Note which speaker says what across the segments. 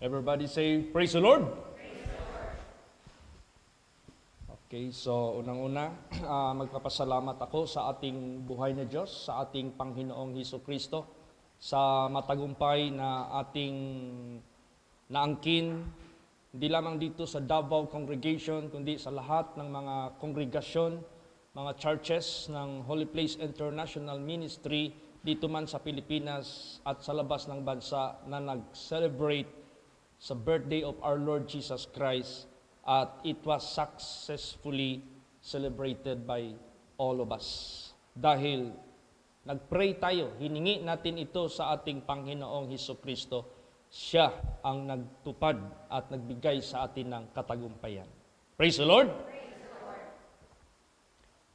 Speaker 1: Everybody say, praise the Lord! Okay, so unang-una, magpapasalamat ako sa ating buhay na Diyos, sa ating Panginoong Hesukristo, sa matagumpay na ating naangkin, hindi lamang dito sa Davao Congregation, kundi sa lahat ng mga kongregasyon, mga churches ng Holy Place International Ministry, dito man sa Pilipinas at sa labas ng bansa na nag-celebrate sa birthday of our Lord Jesus Christ, at it was successfully celebrated by all of us. Dahil nag-pray tayo, hiningi natin ito sa ating Panginoong Hesukristo, siya ang nagtupad at nagbigay sa atin ng katagumpayan. Praise the Lord! Praise the Lord.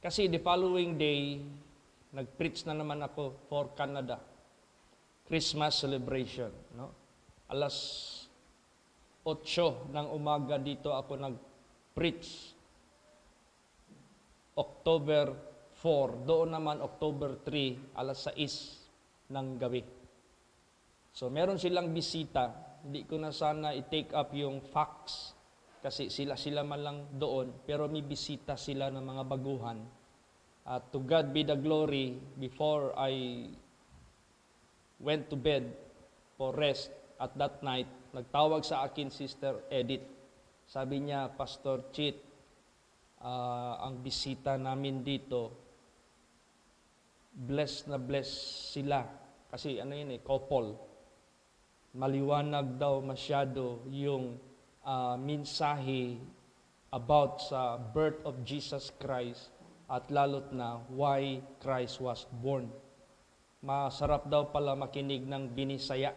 Speaker 1: Kasi the following day, nag-preach na naman ako for Canada. Christmas celebration. No? Alas 8 ng umaga dito ako nag-preach. October 4. Doon naman October 3, alas 6 ng gabi. So meron silang bisita. Hindi ko na sana i-take up yung facts kasi sila man lang doon. Pero may bisita sila ng mga baguhan. At to God be the glory, before I went to bed for rest at that night, nagtawag sa akin Sister Edith. Sabi niya, Pastor Chit, ang bisita namin dito, blessed na blessed sila. Kasi couple. Maliwanag daw masyado yung mensahe about sa birth of Jesus Christ at lalot na why Christ was born. Masarap daw pala makinig ng binisaya.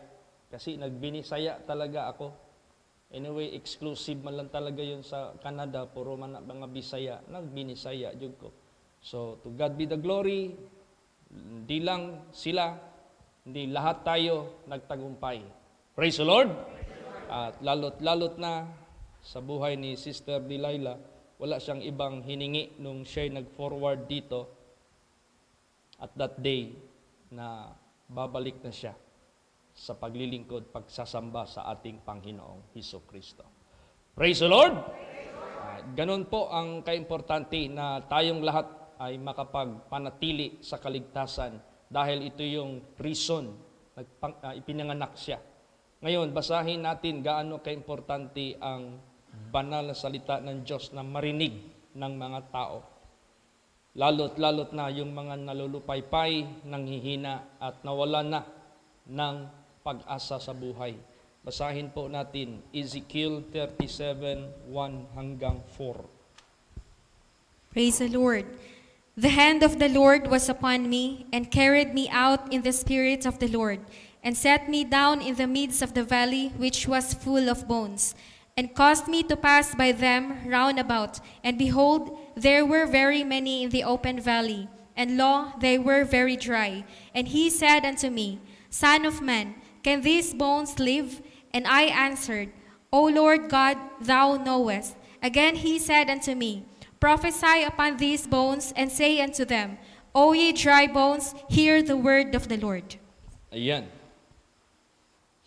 Speaker 1: Kasi nagbinisaya talaga ako. Anyway, exclusive man lang talaga yun sa Canada. Puro man mga Bisaya. Nagbinisaya jud ko. So, to God be the glory. Hindi lang sila, hindi lahat tayo nagtagumpay. Praise the Lord! At lalot na sa buhay ni Sister Delilah, wala siyang ibang hiningi nung siya nag-forward dito at that day na babalik na siya sa paglilingkod, pagsasamba sa ating Panginoong Hesukristo. Praise the Lord! Ganun po ang kaimportante na tayong lahat ay makapagpanatili sa kaligtasan dahil ito yung reason ipinanganak siya. Ngayon, basahin natin gaano kaimportante ang banal na salita ng Diyos na marinig ng mga tao. Lalot na yung mga nalulupaypay, nanghihina at nawala na ng pag-asa sa buhay. Basahin po natin Ezekiel 37:1 hanggang 4.
Speaker 2: Praise the Lord. The hand of the Lord was upon me and carried me out in the spirit of the Lord and set me down in the midst of the valley which was full of bones and caused me to pass by them round about. And behold, there were very many in the open valley, and lo, they were very dry. And he said unto me, Son of man, can these bones live? And I answered, O Lord God, thou knowest. Again he said unto me, Prophesy upon these bones, and say unto them, O ye dry bones, hear the word of the Lord.
Speaker 1: Ayan.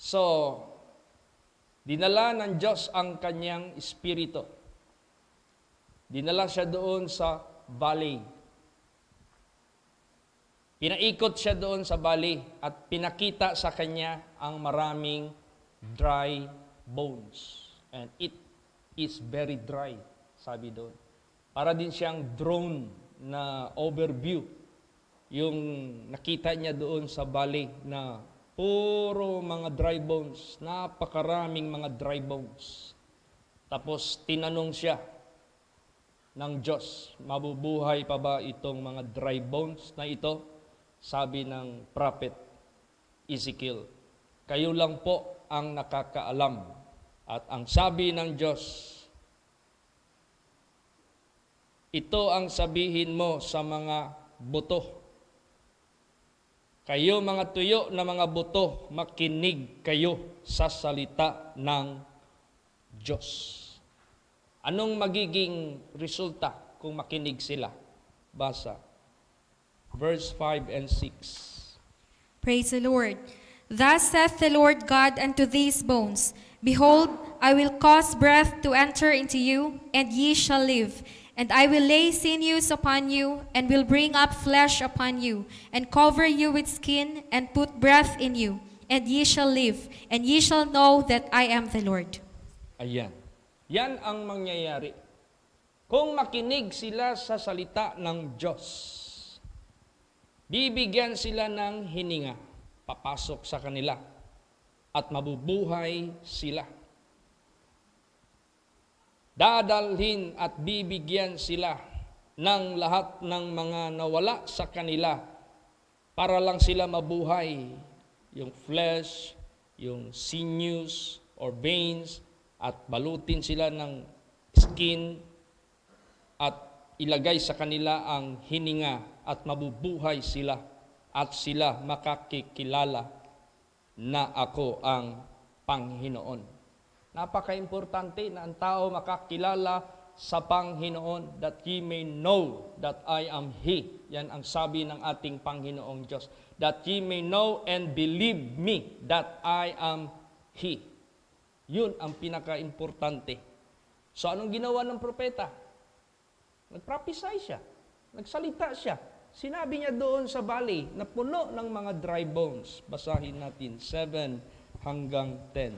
Speaker 1: So, dinala ng Diyos ang kanyang espiritu. Dinala siya doon sa valley. Pinaikot siya doon sa valley at pinakita sa kanya ang maraming dry bones. And it is very dry, sabi doon. Para din siyang drone na overview. Yung nakita niya doon sa valley na puro mga dry bones, napakaraming mga dry bones. Tapos tinanong siya ng Diyos, mabubuhay pa ba itong mga dry bones na ito? Sabi ng prophet Ezekiel, kayo lang po ang nakakaalam. At ang sabi ng Diyos, ito ang sabihin mo sa mga buto. Kayo mga tuyo na mga buto, makinig kayo sa salita ng Diyos. Anong magiging resulta kung makinig sila? Basa. Verse 5 and 6.
Speaker 2: Praise the Lord. Thus saith the Lord God unto these bones, Behold, I will cause breath to enter into you, and ye shall live. And I will lay sinews upon you, and will bring up flesh upon you, and cover you with skin, and put breath in you, and ye shall live, and ye shall know that I am the Lord.
Speaker 1: Ayan. Yan ang mangyayari. Kung makinig sila sa salita ng Diyos, bibigyan sila ng hininga, papasok sa kanila, at mabubuhay sila. Dadalhin at bibigyan sila ng lahat ng mga nawala sa kanila para lang sila mabuhay. Yung flesh, yung sinews or veins, at balutin sila ng skin at ilagay sa kanila ang hininga at mabubuhay sila at sila makakikilala na ako ang Panginoon. Napaka-importante na ang tao makakilala sa Panginoon, that ye may know that I am He. Yan ang sabi ng ating Panginoong Diyos. That ye may know and believe me that I am He. Yun ang pinaka-importante. So anong ginawa ng propeta? Nag-prophesy siya. Nagsalita siya. Sinabi niya doon sa valley na puno ng mga dry bones. Basahin natin 7 hanggang 10.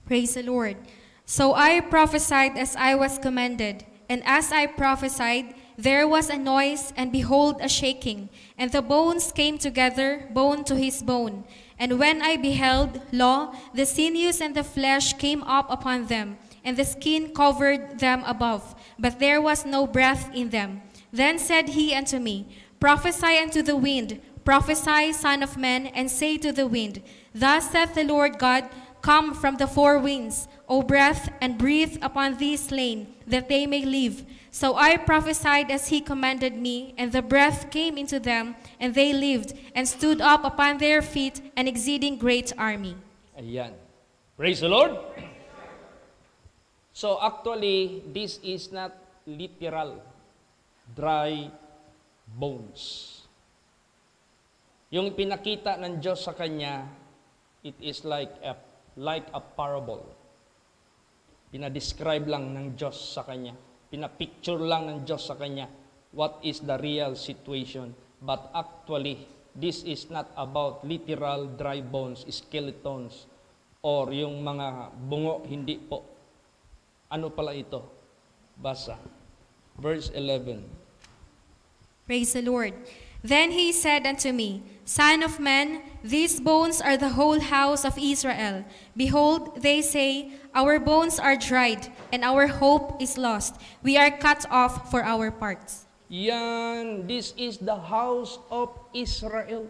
Speaker 2: Praise the Lord. So I prophesied as I was commanded, and as I prophesied, there was a noise, and behold, a shaking, and the bones came together, bone to his bone. And when I beheld, lo, the sinews and the flesh came up upon them, and the skin covered them above, but there was no breath in them. Then said he unto me, Prophesy unto the wind, prophesy, son of man, and say to the wind, Thus saith the Lord God, Come from the four winds, O breath, and breathe upon these slain, that they may live. So I prophesied as he commanded me, and the breath came into them, and they lived, and stood up upon their feet, an exceeding great army.
Speaker 1: Ayan. Praise the Lord. So actually, this is not literal dry bones. Yung pinakita ng Diyos sa kanya, it is like a parable. Pinadescribe lang ng Diyos sa kanya. Pinapicture lang ng Diyos sa kanya what is the real situation. But actually, this is not about literal dry bones, skeletons, or yung mga bungo, hindi po. Ano pala ito? Basa. Verse 11.
Speaker 2: Praise the Lord. Then he said unto me, Son of man, these bones are the whole house of Israel. Behold, they say, Our bones are dried, and our hope is lost. We are cut off for our parts.
Speaker 1: Yan, this is the house of Israel.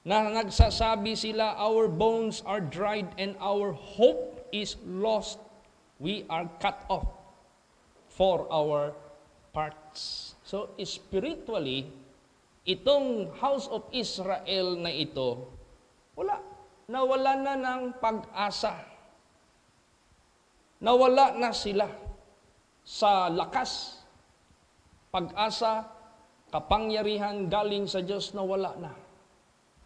Speaker 1: Na nagsasabi sila, our bones are dried and our hope is lost. We are cut off for our parts. So spiritually, itong house of Israel na ito, nawala na ng pag-asa. Nawala na sila sa lakas, pag-asa, kapangyarihan galing sa Diyos, nawala na.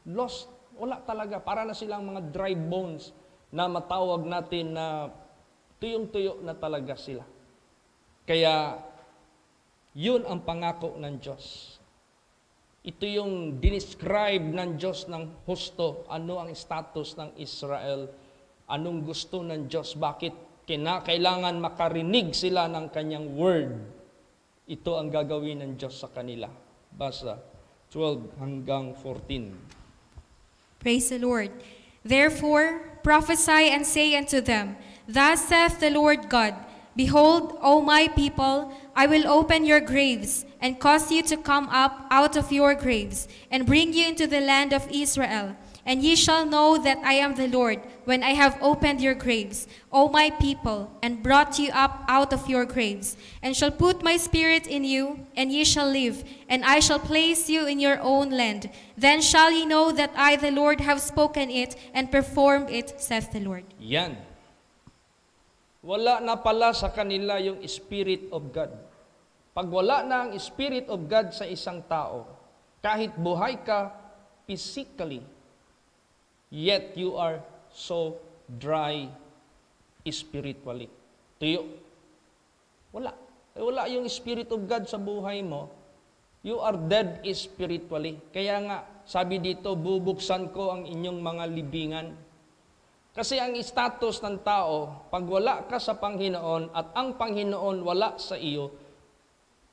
Speaker 1: Lost, wala talaga. Para na silang mga dry bones na matawag natin na tuyong-tuyo na talaga sila. Kaya, yun ang pangako ng Diyos. Ito yung dinescribe ng Diyos ng husto. Ano ang status ng Israel? Anong gusto ng Diyos? Bakit kailangan makarinig sila ng kanyang word? Ito ang gagawin ng Diyos sa kanila. Basa 12 hanggang 14.
Speaker 2: Praise the Lord. Therefore, prophesy and say unto them, Thus saith the Lord God, Behold, O my people, I will open your graves, and cause you to come up out of your graves, and bring you into the land of Israel. And ye shall know that I am the Lord, when I have opened your graves, O my people, and brought you up out of your graves, and shall put my spirit in you, and ye shall live, and I shall place you in your own land. Then shall ye know that I, the Lord, have spoken it, and performed it, saith the Lord.
Speaker 1: Yan. Wala na pala sa kanila yung Spirit of God. Pag wala na ang Spirit of God sa isang tao, kahit buhay ka, physically, yet you are so dry spiritually. Tuyo. Wala. Wala yung Spirit of God sa buhay mo. You are dead spiritually. Kaya nga, sabi dito, bubuksan ko ang inyong mga libingan. Kasi ang status ng tao, pag wala ka sa Panginoon at ang Panginoon wala sa iyo,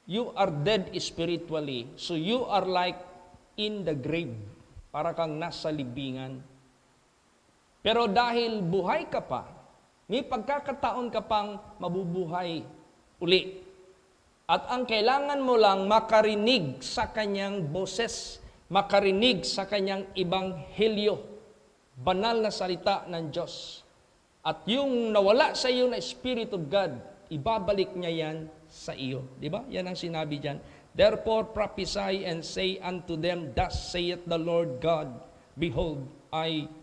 Speaker 1: you are dead spiritually. So you are like in the grave. Para kang nasa libingan. Pero dahil buhay ka pa, may pagkakataon ka pang mabubuhay uli. At ang kailangan mo lang makarinig sa kanyang boses, makarinig sa kanyang ebanghelyo, banal na salita ng Diyos. At yung nawala sa iyo na Spirit of God, ibabalik niya yan sa iyo. Di ba? Yan ang sinabi diyan. Therefore prophesy and say unto them, thus saith the Lord God, behold,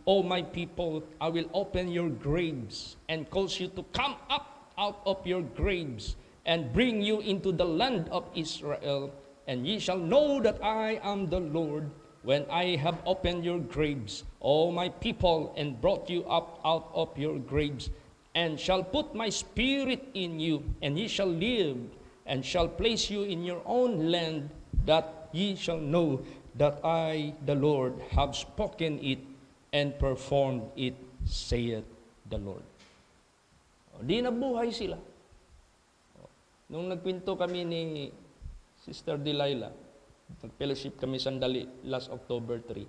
Speaker 1: O my people, I will open your graves and cause you to come up out of your graves and bring you into the land of Israel, and ye shall know that I am the Lord when I have opened your graves, O my people, and brought you up out of your graves, and shall put my spirit in you, and ye shall live, and shall place you in your own land, that ye shall know that I, the Lord, have spoken it and performed it, saith the Lord. Di nabuhay sila. Nung nagkwento kami ni Sister Delilah, nag-fellowship kami sandali last October 3.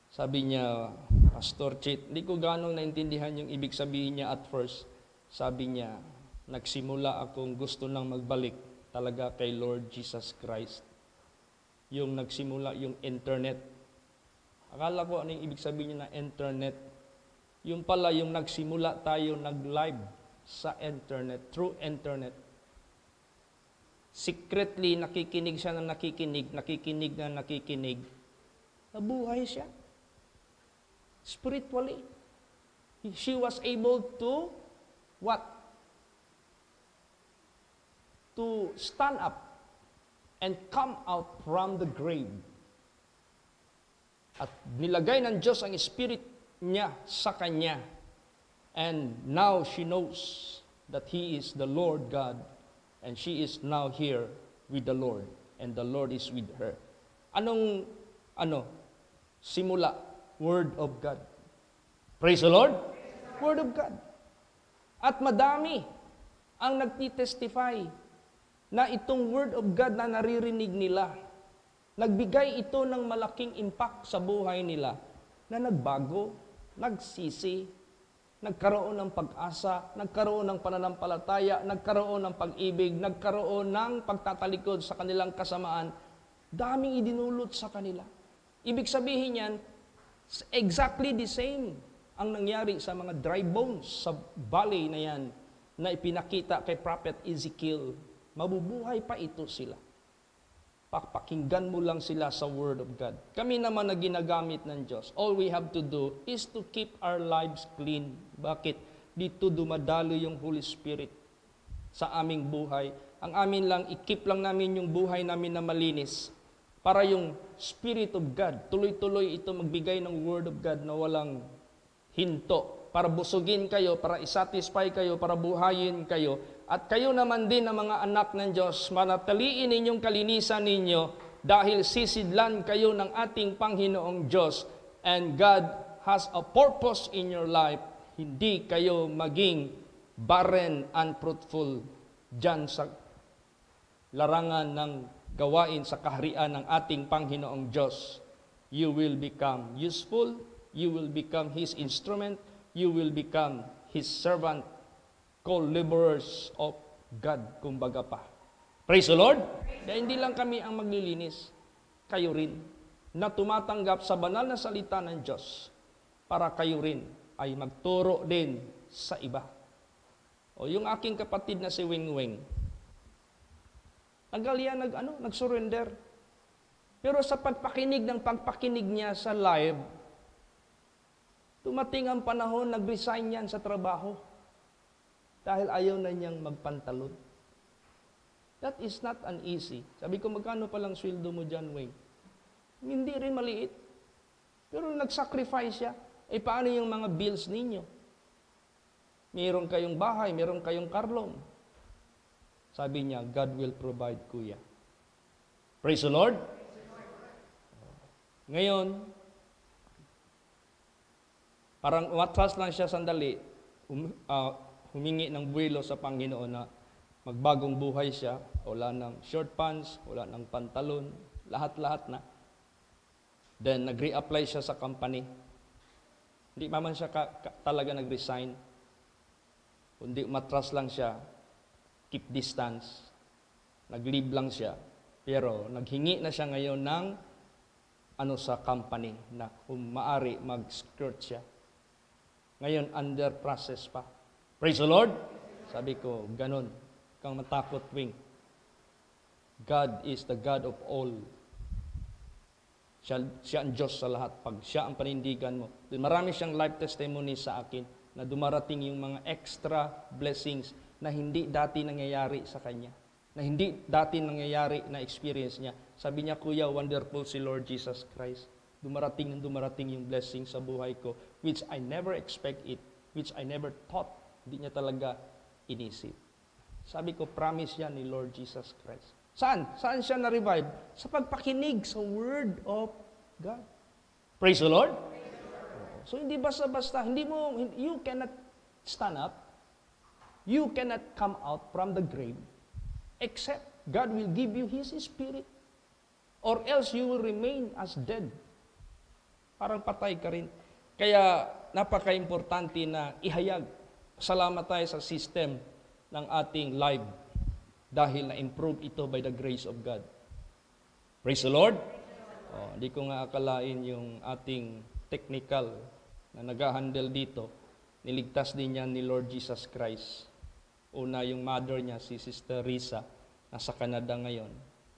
Speaker 1: Sabi niya, Pastor Chit, hindi ko ganong naintindihan yung ibig sabihin niya at first. Sabi niya, nagsimula akong gusto nang magbalik talaga kay Lord Jesus Christ. Yung nagsimula yung internet. Akala ko ano yung ibig sabihin niya na internet. Yung pala yung nagsimula tayo nag-live sa internet, through internet. Secretly, nakikinig siya na nakikinig, nakikinig na nakikinig. Nabuhay siya. Spiritually. She was able to, what? To stand up and come out from the grave. At nilagay ng Diyos ang Spirit niya sa kanya. And now she knows that He is the Lord God. And she is now here with the Lord. And the Lord is with her. Simula, Word of God. Praise the Lord. Word of God. At madami ang nagtitestify na itong Word of God na naririnig nila, nagbigay ito ng malaking impact sa buhay nila na nagbago, nagsisi, nagkaroon ng pag-asa, nagkaroon ng pananampalataya, nagkaroon ng pag-ibig, nagkaroon ng pagtatalikod sa kanilang kasamaan. Daming idinulot sa kanila. Ibig sabihin yan, exactly the same ang nangyari sa mga dry bones sa valley na yan na ipinakita kay Prophet Ezekiel. Mabubuhay pa ito sila. Pakinggan mo lang sila sa Word of God. Kami naman na ginagamit ng Diyos. All we have to do is to keep our lives clean. Bakit? Dito dumadalo yung Holy Spirit sa aming buhay. Ang amin lang, i-keep lang namin yung buhay namin na malinis. Para yung Spirit of God, tuloy-tuloy ito magbigay ng Word of God na walang hinto. Para busugin kayo, para isatisfy kayo, para buhayin kayo. At kayo naman din na mga anak ng Diyos, manatiliin ninyong kalinisan ninyo dahil sisidlan kayo ng ating Panginoong Diyos. And God has a purpose in your life. Hindi kayo maging barren and fruitful dyan sa larangan ng gawain sa kaharian ng ating Panginoong Diyos. You will become useful. You will become His instrument. You will become His servant. Co-laborers of God, kumbaga pa. Praise the Lord! Dahil hindi lang kami ang maglilinis, kayo rin, na tumatanggap sa banal na salita ng Diyos, para kayo rin ay magturo din sa iba. O yung aking kapatid na si Wing Wing, nag-surrender. Pero sa pagpakinig niya sa live, tumating ang panahon, nag-resign yan sa trabaho. Dahil ayaw na niyang magpantalon. That is not an easy. Sabi ko, magkano palang sweldo mo dyan, Wing? Hindi rin maliit. Pero nag-sacrifice siya. Eh paano yung mga bills ninyo? Meron kayong bahay, meron kayong car loan. Sabi niya, God will provide, kuya. Praise the Lord. Ngayon, parang umatras lang siya sandali, humingi ng buwelo sa Panginoon na magbagong buhay siya, wala ng short pants, wala ng pantalon, lahat-lahat na. Then, nag-reapply siya sa company. Hindi naman siya talaga nag-resign. Kundi umatras lang siya, keep distance, nag-leave lang siya. Pero, naghingi na siya ngayon ng sa company na kung maari mag-skirt siya. Ngayon, under process pa. Praise the Lord! Sabi ko, ganun. Kang matakot, Wing. God is the God of all. Siya ang Diyos sa lahat. Pag siya ang panindigan mo. Marami siyang life testimony sa akin na dumarating yung mga extra blessings na hindi dati nangyayari sa kanya. Na hindi dati nangyayari na experience niya. Sabi niya, Kuya, wonderful si Lord Jesus Christ. Dumarating yung blessing sa buhay ko, which I never expect it, which I never thought. Hindi niya talaga inisip. Sabi ko, promise yan ni Lord Jesus Christ. Saan? Saan siya na-revive? Sa pagpakinig sa Word of God. Praise the Lord. So hindi basta-basta, you cannot stand up, you cannot come out from the grave, except God will give you His Spirit, or else you will remain as dead. Parang patay ka rin. Kaya napaka-importante na ihayag. Salamat tayo sa system ng ating life dahil na-improve ito by the grace of God. Praise the Lord. Hindi ko nga akalain yung ating technical na nag-handle dito. Niligtas din niya ni Lord Jesus Christ. Una yung mother niya, si Sister Risa, nasa Canada ngayon.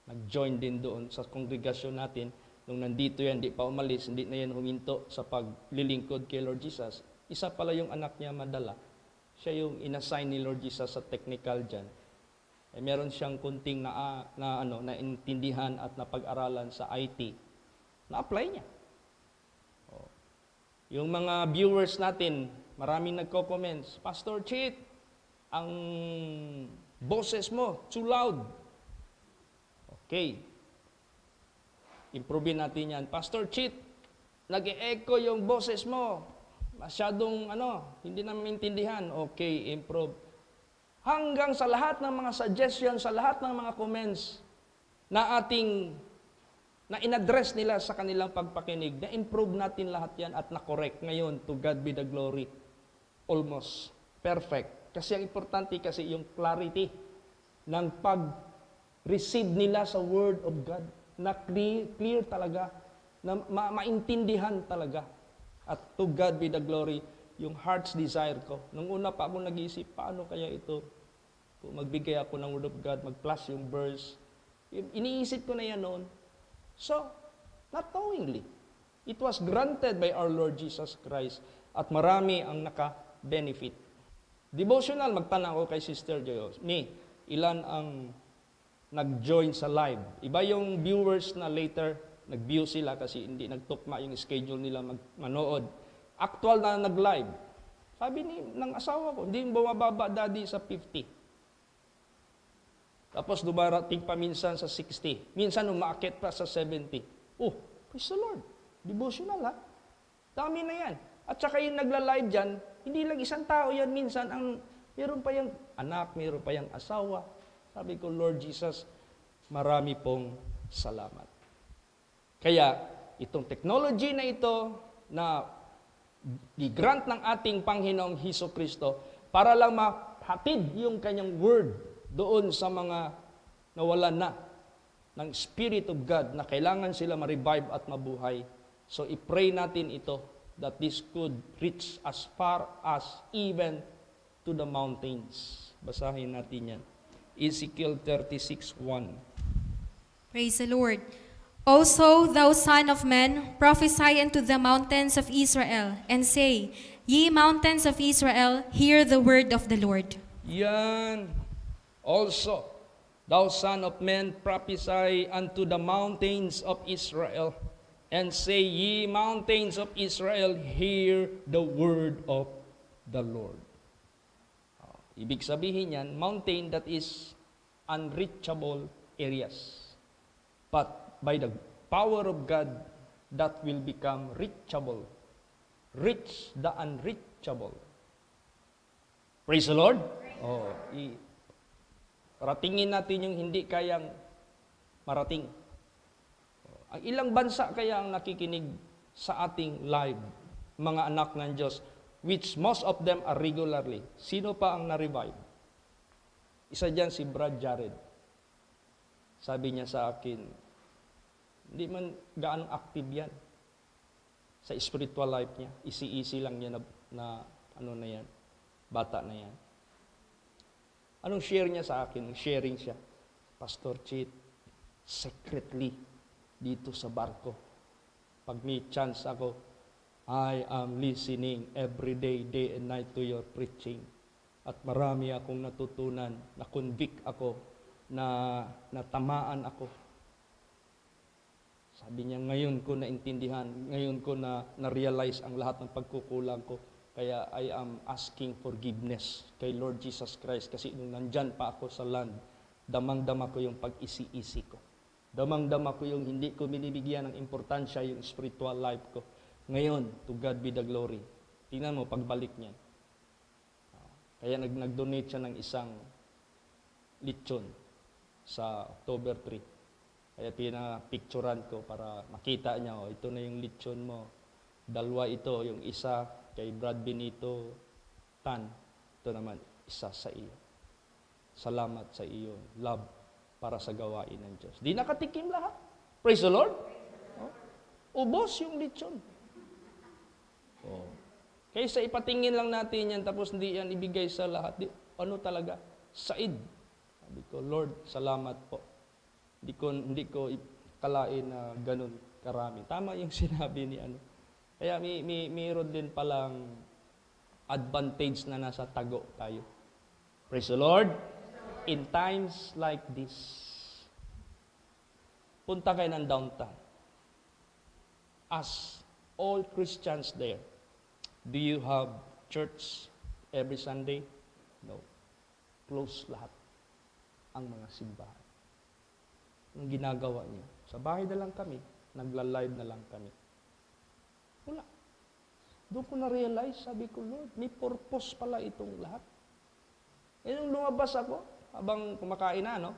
Speaker 1: Nag-join din doon sa kongregasyon natin. Nung nandito yan, hindi pa umalis, hindi na yan huminto sa paglilingkod kay Lord Jesus. Isa pala yung anak niya madala. Siya yung inassign ni Lord Jesus sa technical dyan. Eh, meron siyang kunting naintindihan at napag-aralan sa IT. Na-apply niya. Yung mga viewers natin, maraming nagko-comments, Pastor Chit, ang boses mo, too loud. Okay. Improve natin yan. Pastor Chit, nag-e-echo yung boses mo. Masyadong, hindi namin intindihan. Okay, improve. Hanggang sa lahat ng mga suggestions, sa lahat ng mga comments na na in-address nila sa kanilang pagpakinig, na-improve natin lahat yan at na-correct. Ngayon, to God be the glory. Almost perfect. Kasi ang importante kasi yung clarity ng pag-receive nila sa Word of God. Na clear talaga, na maintindihan talaga. At to God be the glory, yung heart's desire ko. Nung una pa ako nag-iisip, paano kaya ito? Kung magbigay ako ng Word of God, mag-plus yung verse. Iniisip ko na yan noon. So, not knowingly, it was granted by our Lord Jesus Christ at marami ang naka-benefit. Devotional, magtanong ko kay Sister Joyos. Ilan ang nag-join sa live? Iba yung viewers na later, nag-view sila kasi hindi nagtukma yung schedule nila manood. Actual na nag-live. Sabi ng asawa ko, hindi bumababa daddy sa 50. Tapos dumarating pa minsan sa 60. Minsan umaakit pa sa 70. Oh, praise the Lord. Devotional ha. Dami na yan. At saka yung nagla-live dyan, hindi lang isang tao yan. Minsan, meron pa yung anak, meron pa yung asawa. Sabi ko, Lord Jesus, marami pong salamat. Kaya, itong technology na ito, na i-grant ng ating Panginoong Hesukristo, para lang mahatid yung kanyang word doon sa mga nawalan na ng Spirit of God na kailangan sila ma-revive at mabuhay. So, i-pray natin ito that this could reach as far as even to the mountains. Basahin natin yan. Ezekiel 36:1.
Speaker 2: Praise the Lord. Also, thou son of man, prophesy unto the mountains of Israel, and say, Ye mountains of Israel, hear the word of the Lord.
Speaker 1: Yan. Also, thou son of man, prophesy unto the mountains of Israel, and say, ye mountains of Israel, hear the word of the Lord. Ibig sabihin yan, mountain that is unreachable areas. But by the power of God, that will become reachable. Reach the unreachable. Praise the Lord. Ratingin natin yung hindi kayang marating. Ang ilang bansa kaya ang nakikinig sa ating live, mga anak ng Diyos, which most of them are regularly. Sino pa ang na-revive? Isa dyan si Brad Jared. Sabi niya sa akin, hindi man gaano active yan sa spiritual life niya. Easy-easy lang niya na yan, bata na yan. Anong share niya sa akin? Sharing siya. Pastor Chit, secretly, dito sa barko. Pag may chance ako, I am listening every day and night to your preaching. At marami akong natutunan, na-convict ako, na natamaan ako. Sabi niya, ngayon ko naintindihan, ngayon ko na-realize ang lahat ng pagkukulang ko. Kaya I am asking forgiveness kay Lord Jesus Christ. Kasi nung nandyan pa ako sa land, damang-dama ko yung pag-isi-isi ko. Damang-dama ko yung hindi ko binibigyan ng importansya yung spiritual life ko. Ngayon, to God be the glory. Tingnan mo, pagbalik niya. Kaya nag-donate siya ng isang lechon sa October 3. Kaya pinapicturan ko para makita niya, ito na yung lechon mo. Dalawa ito, yung isa kay Brad Benito Tan. Ito naman, isa sa iyo. Salamat sa iyo. Love para sa gawain ng Diyos. Di nakatikim lahat. Praise the Lord. Ubos yung lechon. Kaysa ipatingin lang natin yan, tapos hindi yan ibigay sa lahat. Ano talaga? Said. Sabi ko, Lord, salamat po. Hindi ko kalain na ganun karami. Tama yung sinabi ni ano. Kaya mayroon din palang advantage na nasa tago tayo. Praise the Lord. In times like this, punta kayo ng downtown. As all Christians there, do you have church every Sunday? No. Close lahat ang mga simbahan. Ang ginagawa niyo, sa bahay na lang kami, nagla-live na lang kami. Wala. Doon ko na-realize, sabi ko, Lord, may purpose pala itong lahat. E nung lumabas ako, habang kumakain na,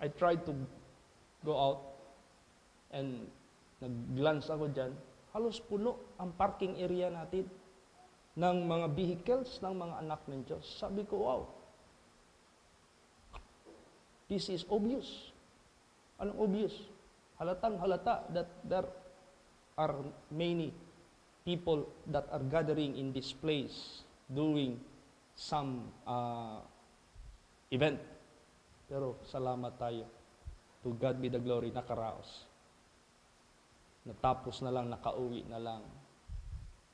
Speaker 1: I tried to go out and nag-glance ako dyan. Halos puno ang parking area natin ng mga vehicles ng mga anak ng Diyos. Sabi ko, wow, this is obvious. Anong obvious? Halatang halata that there are many people that are gathering in this place doing some event. Pero salamat tayo. To God be the glory, nakaraos. Natapos na lang, nakauwi na lang.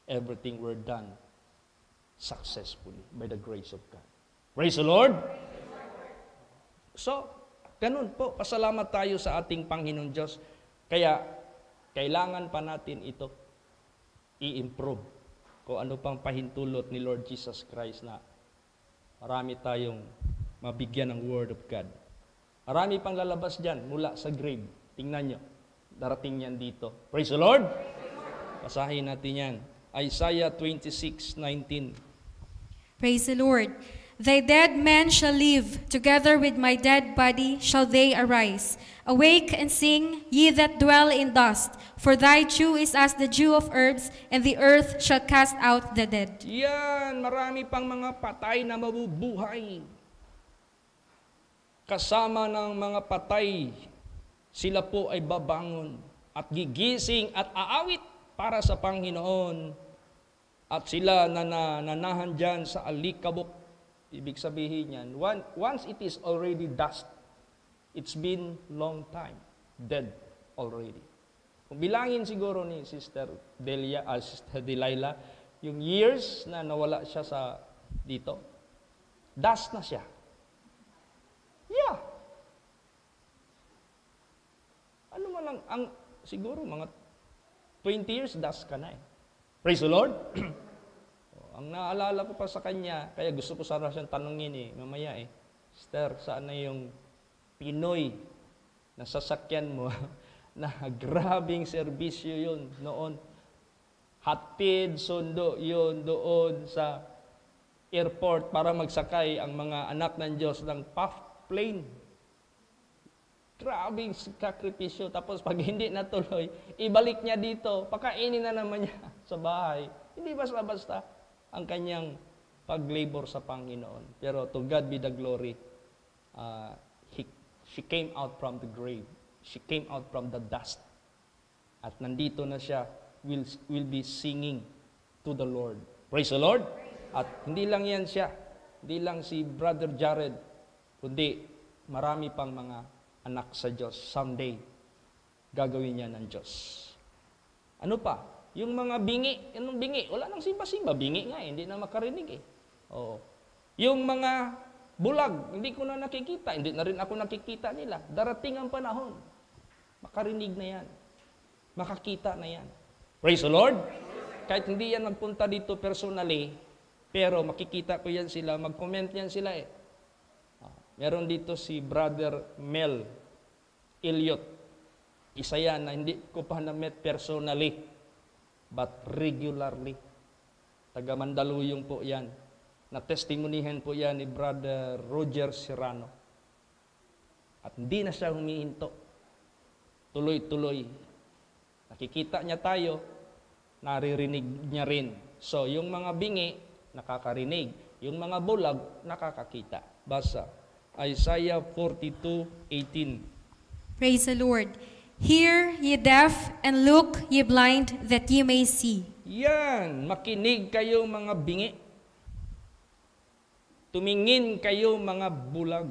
Speaker 1: Everything were done successfully by the grace of God. Praise the Lord! So, ganun po, pasalamat tayo sa ating Panginoon Diyos. Kaya, kailangan pa natin ito i-improve. Kung ano pang pahintulot ni Lord Jesus Christ na marami tayong mabigyan ng Word of God. Marami pang lalabas dyan mula sa grave. Tingnan nyo, darating yan dito. Praise the Lord! Basahin natin yan. Isaiah 26:19.
Speaker 2: Praise the Lord. Thy dead men shall live, together with my dead body shall they arise. Awake and sing, ye that dwell in dust, for thy dew is as the dew of herbs, and the earth shall cast out the dead.
Speaker 1: Yan, marami pang mga patay na mabubuhay. Kasama ng mga patay, sila po ay babangon at gigising at aawit para sa Panginoon. At sila nanahan dyan sa alikabok. Ibig sabihin yan, once it is already dust, it's been long time, dead already. Kung bilangin siguro ni Sister Delilah, yung years na nawala siya sa dito, dust na siya. Yeah. Ano man lang, siguro mga 20 years, dust ka na eh. Praise the Lord. Ang naalala ko pa sa kanya, kaya gusto ko sana siyang tanungin eh, mamaya eh, Sister, saan na yung Pinoy na sasakyan mo na grabing serbisyo yun noon. Hatid, sundo yun doon sa airport para magsakay ang mga anak ng Diyos ng puff plane. Grabing sakripisyo. Tapos pag hindi natuloy, ibalik niya dito, pakainin na naman niya sa bahay. Hindi basta-basta ang kanyang pag-labor sa Panginoon. Pero to God be the glory. She came out from the grave. She came out from the dust. At nandito na siya, will be singing to the Lord. Praise the Lord. At hindi lang yan siya. Hindi lang si Brother Jared. Kundi marami pang mga anak sa Diyos. Someday, gagawin niya ng Diyos. Ano pa? Yung mga bingi. Anong bingi? Wala nang simba-simba. Bingi nga eh. Hindi na makarinig eh. Oo. Yung mga bulag, hindi ko na nakikita. Hindi na rin ako nakikita nila. Darating ang panahon. Makarinig na yan. Makakita na yan. Praise the Lord. Kahit hindi yan magpunta dito personally, pero makikita ko yan sila, mag-comment yan sila eh. Meron dito si Brother Mel Elliot. Isa yan na hindi ko pa na-met personally, but regularly. Taga Mandaluyong po yan. Na-testimonihan po yan ni Brother Roger Serrano. At hindi na siya humihinto. Tuloy-tuloy. Nakikita niya tayo, naririnig niya rin. So, yung mga bingi, nakakarinig. Yung mga bulag, nakakakita. Basa. Isaiah 42:18.
Speaker 2: Praise the Lord. Hear, ye deaf, and look, ye blind, that ye may see.
Speaker 1: Yan, makinig kayo mga bingi. Tumingin kayo mga bulag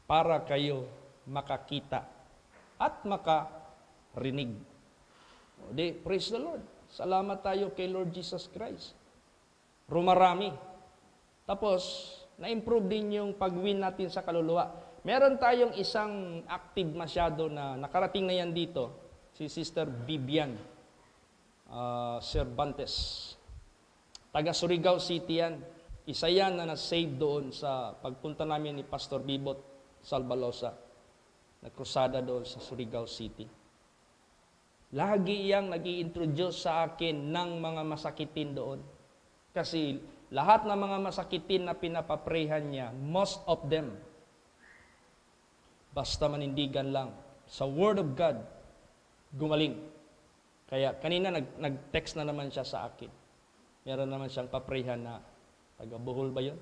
Speaker 1: para kayo makakita at makarinig. O di, praise the Lord. Salamat tayo kay Lord Jesus Christ. Rumarami. Tapos, na-improve din yung pag-win natin sa kaluluwa. Meron tayong isang active masyado na nakarating na yan dito, si Sister Vivian Cervantes. Taga Surigao City yan. Isa yan na na-save doon sa pagpunta namin ni Pastor Bibot Salbalosa. Nagkrusada doon sa Surigao City. Lagi iyang nag-i-introduce sa akin ng mga masakitin doon. Kasi lahat ng mga masakitin na pinapaprehan niya, most of them, basta manindigan lang sa Word of God, gumaling. Kaya kanina nag-text na naman siya sa akin. Meron naman siyang paprehan na, taga Bohol ba yun?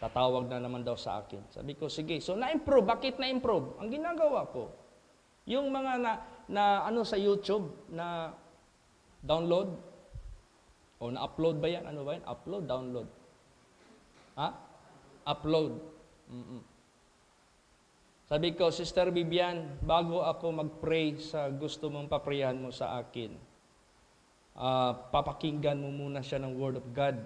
Speaker 1: Tatawag na naman daw sa akin. Sabi ko, sige. So na-improve. Bakit na-improve? Ang ginagawa ko, yung mga na ano sa YouTube na download, o na-upload ba yan? Ano ba yan? Upload, download. Ha? Upload. Sabi ko, Sister Vivian, bago ako mag-pray sa gusto mong paprayahan mo sa akin, papakinggan mo muna siya ng Word of God.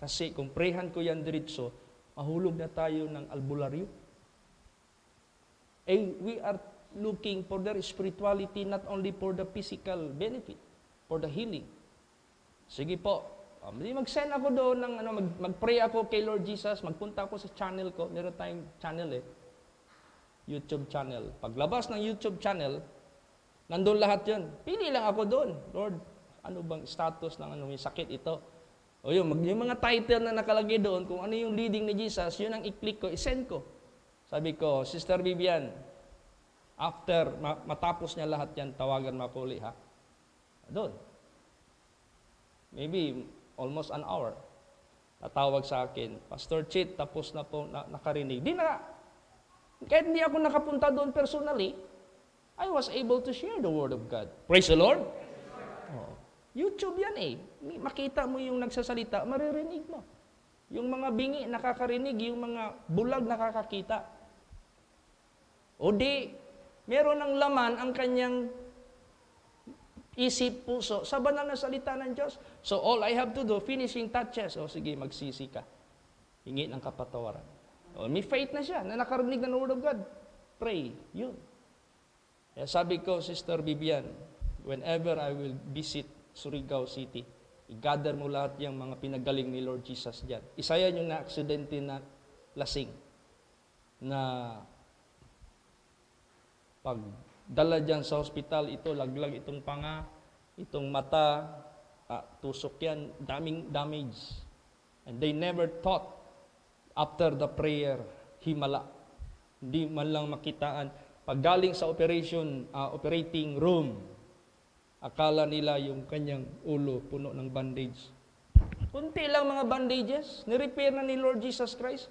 Speaker 1: Kasi kung prayhan ko yan diretso, mahulog na tayo ng albularyo. We are looking for their spirituality, not only for the physical benefit, for the healing. Sige po. Mag-send ako doon ng mag-pray ako kay Lord Jesus, magpunta ako sa channel ko. Meron tayong channel YouTube channel. Paglabas ng YouTube channel, nandun lahat 'yun. Pili lang ako doon. Lord, ano bang status ng may sakit ito? O yung mga title na nakalagay doon, kung ano yung leading ni Jesus, yun ang i-click ko, i-send ko. Sabi ko, Sister Vivian, after matapos niya lahat yan, tawagan mo ako ulit, ha? Doon. Maybe almost an hour. Tatawag sa akin, Pastor Chit, tapos na po nakarinig. Kahit hindi ako nakapunta doon personally, I was able to share the Word of God. Praise the Lord. YouTube yan eh. Makita mo yung nagsasalita, maririnig mo. Yung mga bingi nakakarinig, yung mga bulag nakakakita. O di, meron ng laman ang kanyang isip, puso, sa banal na salita ng Diyos. So all I have to do, finishing touches. O sige, magsisi ka. Hingi ng kapatawaran. O, may faith na siya, na nakarinig ng Word of God. Pray. Yun. Kaya sabi ko, Sister Vivian, whenever I will visit Surigao City, i-gather mo lahat yung mga pinagaling ni Lord Jesus dyan. Isa yan yung na-aksidente na lasing, na pag dala dyan sa hospital, ito, laglag itong panga, itong mata, tusok yan, daming damage. And they never thought, after the prayer, himala. Hindi man lang makitaan. Pag galing sa operating room, akala nila yung kanyang ulo puno ng bandage. Kunti lang mga bandages, nirepair na ni Lord Jesus Christ.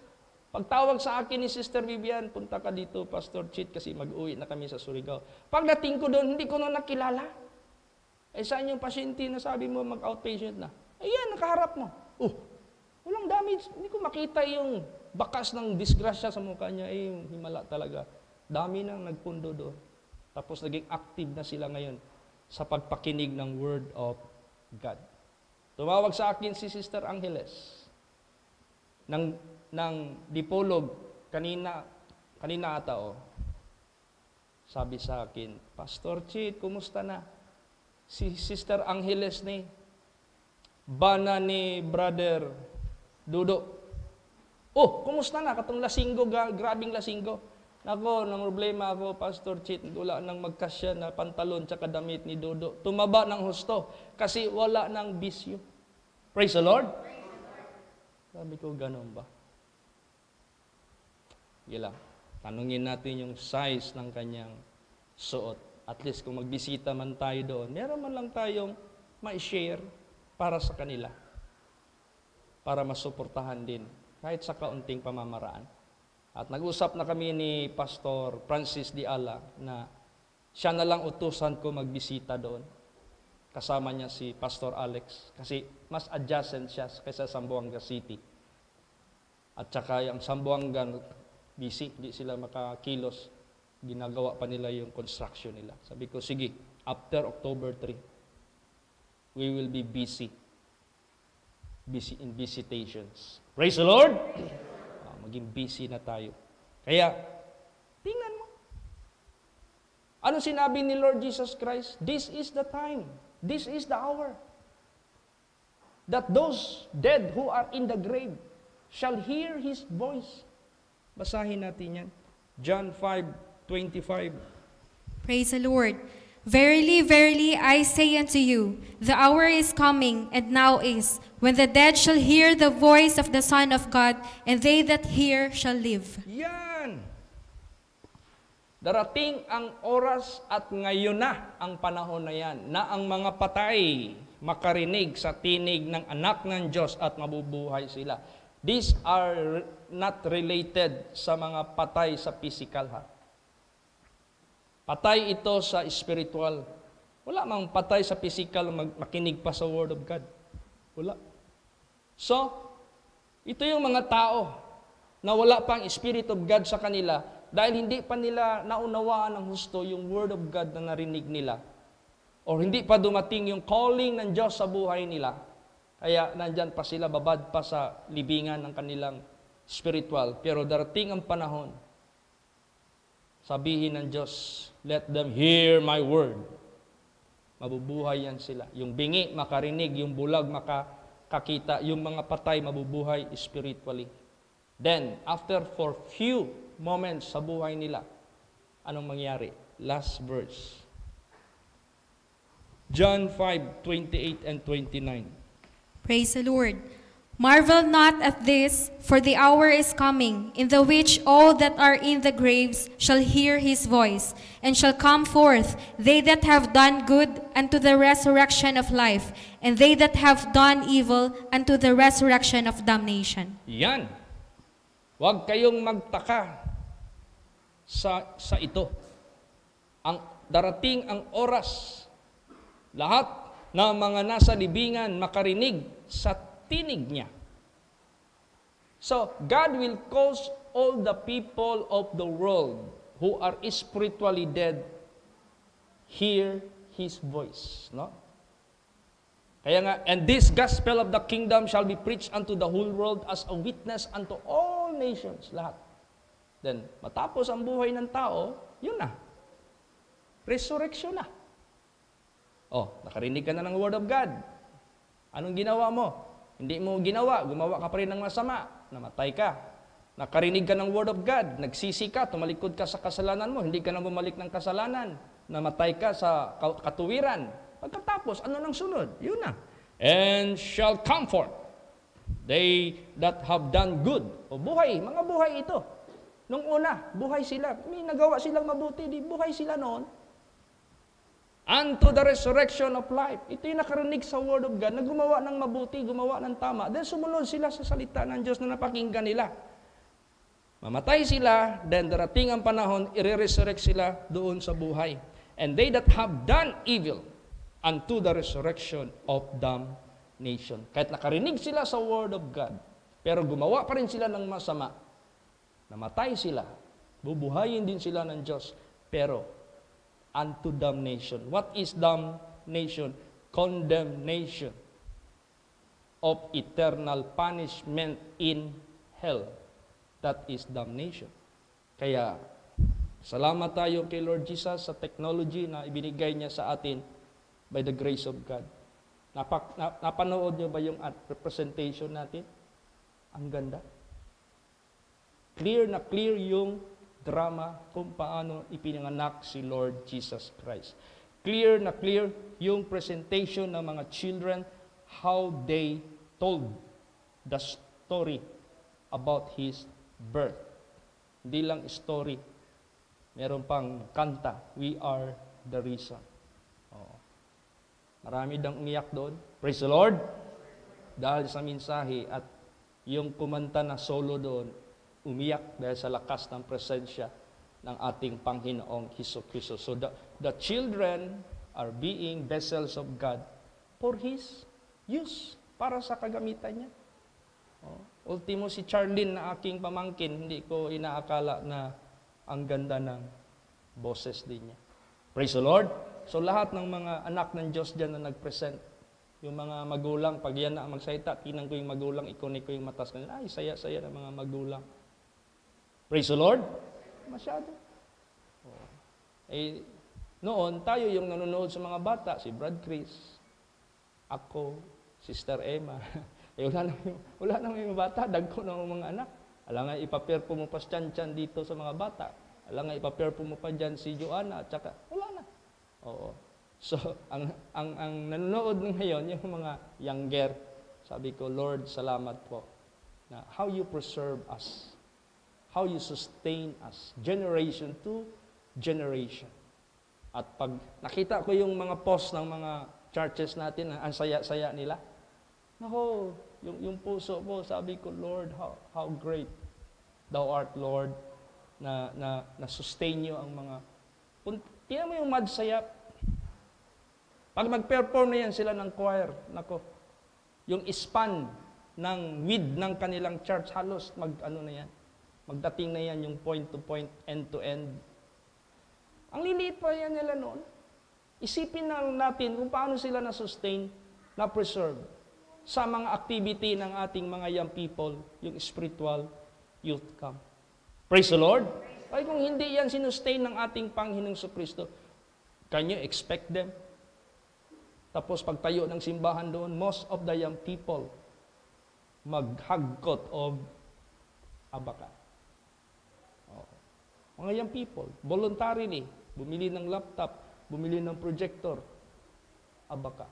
Speaker 1: Pagtawag sa akin ni Sister Vivian, punta ka dito, Pastor Chit, kasi mag-uwi na kami sa Surigao. Pagdating ko doon, hindi ko na nakilala. Saan yung pasyente na sabi mo mag-outpatient na? Ayan, nakaharap mo. Walang damage. Hindi ko makita yung bakas ng disgrasya sa mukha niya. Yung himala talaga. Dami nang nagpundo doon. Tapos naging active na sila ngayon sa pagpakinig ng Word of God. Tumawag sa akin si Sister Angeles ng Dipolog kanina ata sabi sa akin, Pastor Chit, kumusta na? Si Sister Angeles ni bana ni Brother Dudo. Kumusta na? Katong lasinggo, grabing lasinggo. Nako, nang problema ako, Pastor Chit, wala nang magkasya na pantalon tsaka damit ni Dudo. Tumaba ng husto kasi wala nang bisyo. Praise the Lord. Sabi ko, ganun ba? Gila, tanungin natin yung size ng kanyang suot. At least kung magbisita man tayo doon, meron man lang tayong ma-share para sa kanila. Para masuportahan din, kahit sa kaunting pamamaraan. At nag-usap na kami ni Pastor Francis Diala na siya na lang utusan ko magbisita doon. Kasama niya si Pastor Alex kasi mas adjacent siya kaysa Zamboanga City. At saka yung Zamboanga busy, hindi sila makakilos. Ginagawa pa nila yung construction nila. Sabi ko, sige, after October 3, we will be busy in visitations. Praise the Lord! Maging busy na tayo. Kaya, tingnan mo. Ano sinabi ni Lord Jesus Christ? This is the time. This is the hour. That those dead who are in the grave shall hear His voice. Basahin natin yan. John 5:25.
Speaker 2: Praise the Lord. Verily, verily, I say unto you, the hour is coming, and now is, when the dead shall hear the voice of the Son of God, and they that hear shall live.
Speaker 1: Yan! Darating ang oras at ngayon na ang panahon na yan, na ang mga patay makarinig sa tinig ng anak ng Diyos at mabubuhay sila. These are not related sa mga patay sa physical, ha? Patay ito sa spiritual. Wala mang patay sa physical makinig pa sa Word of God. Wala. So, ito yung mga tao na wala pang Spirit of God sa kanila dahil hindi pa nila naunawaan ng husto yung Word of God na narinig nila. O hindi pa dumating yung calling ng Diyos sa buhay nila. Kaya nandyan pa sila, babad pa sa libingan ng kanilang spiritual. Pero darating ang panahon, sabihin ng Diyos, let them hear my word. Mabubuhay yan sila. Yung bingi makarinig, yung bulag makakita, yung mga patay mabubuhay spiritually. Then, after for few moments sa buhay nila, anong mangyari? Last verse. John 5:28 and 29.
Speaker 2: Praise the Lord. Marvel not at this, for the hour is coming, in the which all that are in the graves shall hear His voice, and shall come forth, they that have done good unto the resurrection of life, and they that have done evil unto the resurrection of damnation.
Speaker 1: Yan. Huwag kayong magtaka sa ito. Darating ang oras, lahat na mga nasa libingan makarinig sa tinig niya. So, God will cause all the people of the world who are spiritually dead hear His voice. No? Kaya nga, and this gospel of the kingdom shall be preached unto the whole world as a witness unto all nations. Lahat. Then, matapos ang buhay ng tao, yun na. Resurrection na. Nakarinig ka na ng Word of God. Anong ginawa mo? Hindi mo ginawa, gumawa ka pa rin ng masama, namatay ka. Nakarinig ka ng Word of God, nagsisi ka, tumalikod ka sa kasalanan mo, hindi ka na bumalik ng kasalanan, namatay ka sa katuwiran. Pagkatapos, ano nang sunod? Yun na. And shall comfort they that have done good. Buhay, mga buhay ito. Nung una, buhay sila. May nagawa silang mabuti, di buhay sila noon. Unto the resurrection of life. Ito yung nakarinig sa Word of God na gumawa ng mabuti, gumawa ng tama. Then sumunod sila sa salita ng Diyos na napakinggan nila. Mamatay sila, then darating ang panahon, i-resurrect sila doon sa buhay. And they that have done evil, unto the resurrection of damnation. Kahit nakarinig sila sa Word of God, pero gumawa pa rin sila ng masama, namatay sila, bubuhayin din sila ng Diyos, pero unto damnation. What is damnation? Condemnation of eternal punishment in hell. That is damnation. Kaya, salamat tayo kay Lord Jesus sa technology na ibinigay niya sa atin by the grace of God. Napanood niyo ba yung representation natin? Ang ganda. Clear na clear yung drama kung paano ipinanganak si Lord Jesus Christ. Clear na clear yung presentation ng mga children, how they told the story about His birth. Hindi lang story, meron pang kanta, We Are the Reason. Marami dang umiyak doon. Praise the Lord! Dahil sa mensahe at yung kumanta na solo doon, umiyak dahil sa lakas ng presensya ng ating Panginoong Hesus-Kristo. So the children are being vessels of God for His use, para sa kagamitan niya. Ultimo si Charlene na aking pamangkin, hindi ko inaakala na ang ganda ng boses din niya. Praise the Lord! So lahat ng mga anak ng Diyos dyan na nag-present, yung mga magulang, pag yan na magsalita, tinang ko yung magulang, ikunin ko yung matas kanila, ay saya-saya ng mga magulang. Praise the Lord. Masyado. Noon, tayo yung nanonood sa mga bata, si Brad Chris, ako, Sister Emma. Wala nang mga bata, dagko ng mga anak. Alam nga, ipaperpo mo pa tiyan dito sa mga bata. Alam nga, ipaperpo mo pa dyan si Joanna, at saka, wala na. So, ang nanonood ngayon, yung mga younger, sabi ko, Lord, salamat po, na how you preserve us. How you sustain us, generation to generation. At pag nakita ko yung mga post ng mga churches natin, ang saya-saya nila, nako, yung puso ko, sabi ko, Lord, how great Thou art, Lord, na sustain nyo ang mga, tingnan mo yung madsayap. Pag mag-perform na yan sila ng choir, nako, yung span ng width ng kanilang church, halos na yan. Magdating na yan yung point to point, end to end. Ang liliit pa yan nila noon. Isipin na natin kung paano sila na-sustain, na-preserve sa mga activity ng ating mga young people, yung spiritual youth camp. Praise the Lord! Ay kung hindi yan sinustain ng ating Panginoong Jesucristo, can you expect them? Tapos pagtayo ng simbahan doon, most of the young people maghagkot of abaka. Mga young people, voluntarily, bumili ng laptop, bumili ng projector, abaka.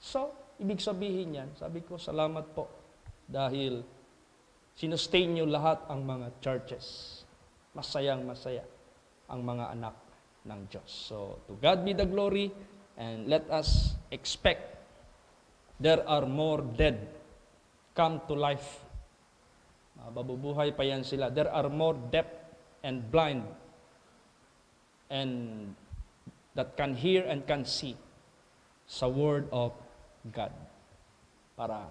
Speaker 1: So, ibig sabihin yan, sabi ko, salamat po, dahil sinustain nyo lahat ang mga churches. Masayang-masaya ang mga anak ng Diyos. So, to God be the glory, and let us expect there are more dead come to life. Babubuhay pa yan sila. There are more deaf and blind and that can hear and can see sa Word of God. Para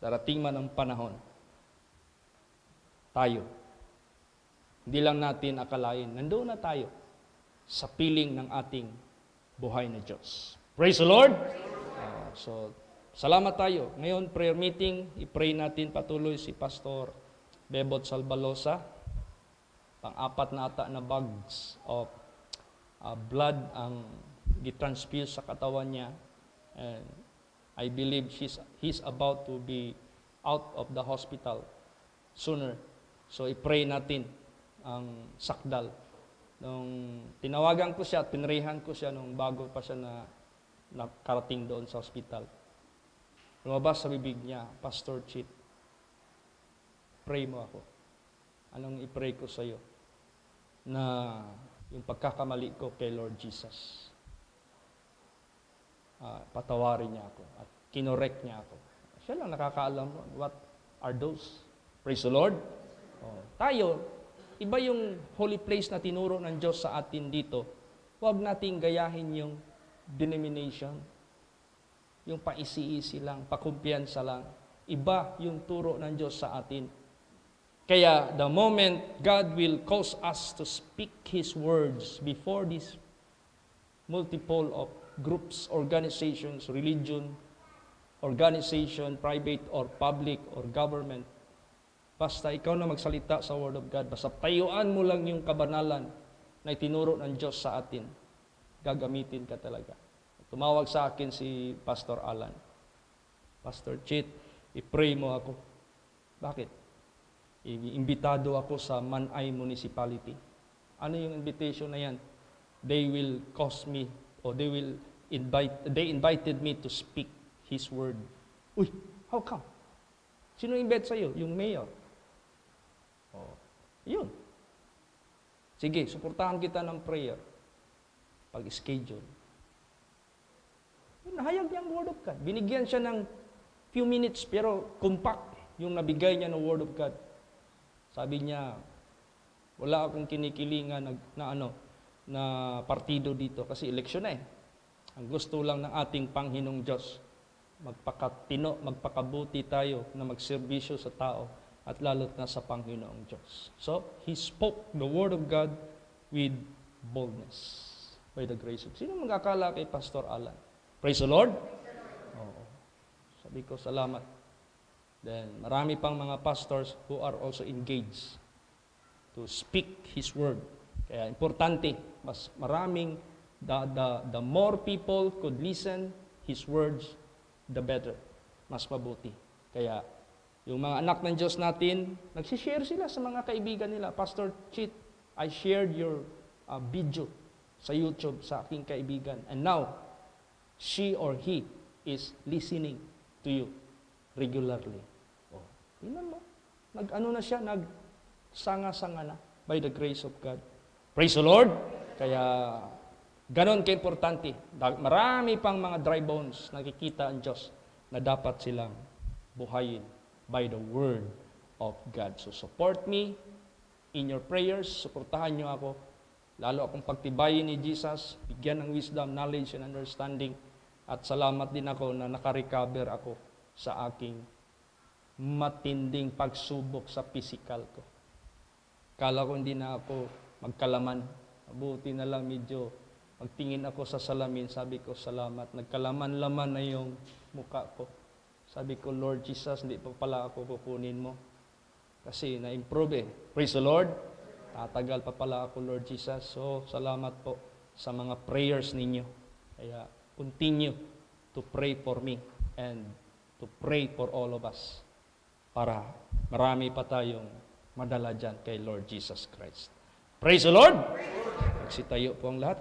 Speaker 1: darating man ang panahon, tayo, hindi lang natin akalain, nandoon na tayo sa piling ng ating buhay na Diyos. Praise the Lord! So, salamat tayo. Ngayon, prayer meeting, i-pray natin patuloy si Pastor Bebot Salbalosa. Pang-apat na ata na bags of blood ang gitransfuse sa katawan niya. And I believe he's about to be out of the hospital sooner. So i-pray natin ang sakdal. Nung tinawagan ko siya at pinrehan ko siya nung bago pa siya na nakarating doon sa hospital. Lumabas sa bibig niya, Pastor Chit, pray mo ako. Anong i-pray ko sa iyo? Na yung pagkakamali ko kay Lord Jesus, patawarin niya ako at kinorek niya ako. Siya lang nakakaalam what are those. Praise the Lord. Tayo, iba yung holy place na tinuro ng Diyos sa atin dito. Huwag nating gayahin yung denomination, yung paisi-isi lang, pakumpiyansa lang. Iba yung turo ng Diyos sa atin. Kaya the moment God will cause us to speak His words before this multiple of groups, organizations, religion, organization, private or public or government, basta ikaw na magsalita sa Word of God, basta tayuan mo lang yung kabanalan na itinuro ng Diyos sa atin, gagamitin ka talaga. Tumawag sa akin si Pastor Alan. Pastor Chit, i-pray mo ako. Bakit? Imbitado ako sa Manay Municipality. Ano yung invitation na yan? They will cause me, or they invited me to speak His word. Uy, how come? Sino invite sa'yo? Yung mayor. Yun. Sige, suportahan kita ng prayer. Pag-schedule. Nahayag niya ang Word of God. Binigyan siya ng few minutes, pero compact yung nabigay niya ng Word of God. Sabi niya, wala akong kinikilingan na partido dito kasi eleksyon na eh. Ang gusto lang ng ating Panginoong Diyos, magpakatino, magpakabuti tayo na magserbisyo sa tao at lalo't na sa Panginoong Diyos. So, he spoke the Word of God with boldness by the grace of. Sino magkakala kay Pastor Alan? Praise the Lord? Oo. Sabi ko, salamat. Then, marami pang mga pastors who are also engaged to speak His Word. Kaya, importante, mas maraming, the more people could listen His words, the better. Mas mabuti. Kaya, yung mga anak ng Diyos natin, nagsishare sila sa mga kaibigan nila. Pastor Chit, I shared your video sa YouTube sa aking kaibigan. And now, she or he is listening to you regularly. Tingnan mo. Nag-ano na siya, nagsanga-sanga na by the grace of God. Praise the Lord! Kaya, ganon ka-importante. Marami pang mga dry bones nakikita ang Diyos na dapat silang buhayin by the Word of God. So, support me in your prayers. Suportahan niyo ako. Lalo akong pagtibayin ni Jesus, bigyan ng wisdom, knowledge, and understanding. At salamat din ako na nakarecover ako sa aking matinding pagsubok sa physical ko. Kala ko hindi na ako magkalaman. Mabuti na lang medyo magtingin ako sa salamin. Sabi ko, salamat. Nagkalaman-laman na yung mukha ko. Sabi ko, Lord Jesus, hindi pa pala ako kukunin mo. Kasi na-improve eh. Praise the Lord. Tatagal pa pala ako, Lord Jesus. So, salamat po sa mga prayers ninyo. Kaya, continue to pray for me and to pray for all of us para marami pa tayong madala dyan kay Lord Jesus Christ. Praise the Lord! Magsitayo po ang lahat.